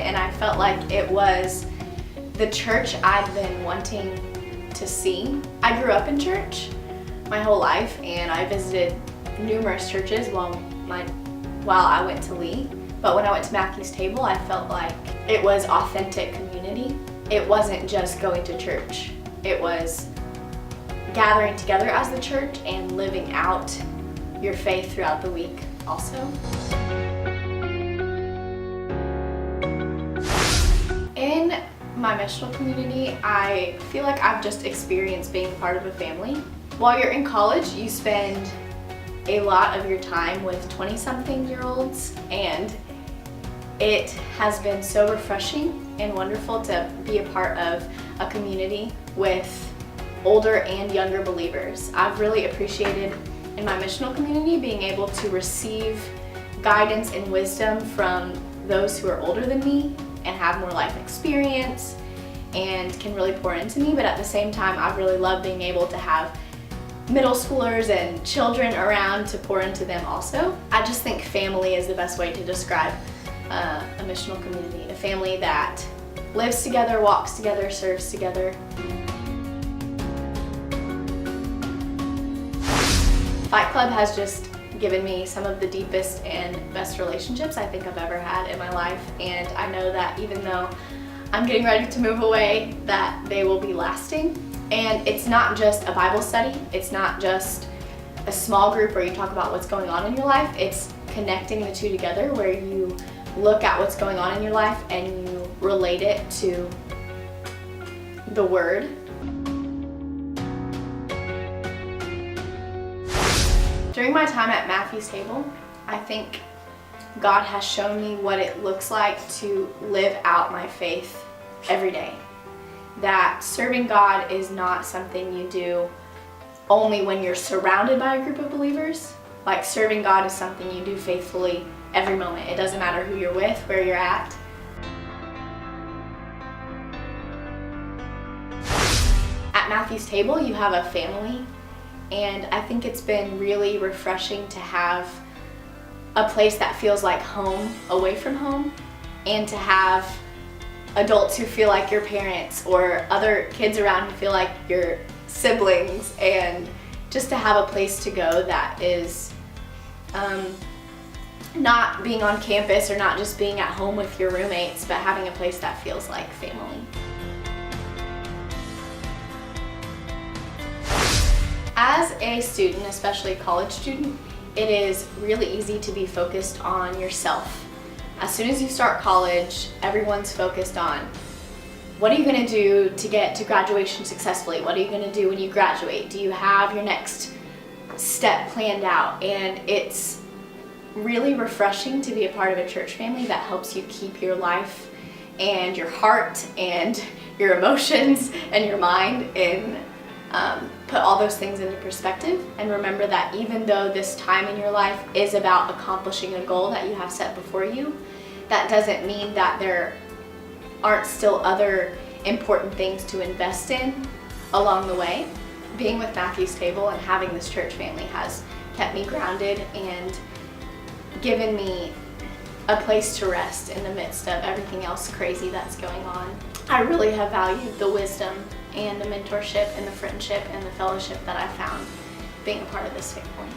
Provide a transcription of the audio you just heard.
it, and I felt like it was the church I'd been wanting to see. I grew up in church my whole life, and I visited numerous churches while I went to Lee. But when I went to Matthew's Table, I felt like it was authentic community. It wasn't just going to church. It was gathering together as the church and living out your faith throughout the week also. In my missional community, I feel like I've just experienced being part of a family. While you're in college, you spend a lot of your time with 20-something-year-olds, and it has been so refreshing and wonderful to be a part of a community with older and younger believers. I've really appreciated in my missional community being able to receive guidance and wisdom from those who are older than me and have more life experience and can really pour into me, but at the same time I've really loved being able to have middle schoolers and children around to pour into them also. I just think family is the best way to describe a missional community, a family that lives together, walks together, serves together. Fight Club has just given me some of the deepest and best relationships I think I've ever had in my life, and I know that even though I'm getting ready to move away, that they will be lasting. And it's not just a Bible study, it's not just a small group where you talk about what's going on in your life, it's connecting the two together where you look at what's going on in your life and you relate it to the Word. During my time at Matthew's Table, I think God has shown me what it looks like to live out my faith every day. That serving God is not something you do only when you're surrounded by a group of believers. Like, serving God is something you do faithfully every moment. It doesn't matter who you're with, where you're at. At Matthew's Table, you have a family, and I think it's been really refreshing to have a place that feels like home away from home, and to have adults who feel like your parents or other kids around who feel like your siblings, and just to have a place to go that is not being on campus or not just being at home with your roommates, but having a place that feels like family. As a student, especially a college student, it is really easy to be focused on yourself. As soon as you start college, everyone's focused on what are you going to do to get to graduation successfully? What are you going to do when you graduate? Do you have your next step planned out? And it's really refreshing to be a part of a church family that helps you keep your life and your heart and your emotions and your mind in put all those things into perspective, and remember that even though this time in your life is about accomplishing a goal that you have set before you, that doesn't mean that there aren't still other important things to invest in along the way. Being with Matthew's Table and having this church family has kept me grounded and given me a place to rest in the midst of everything else crazy that's going on. I really have valued the wisdom and the mentorship and the friendship and the fellowship that I found being a part of this family.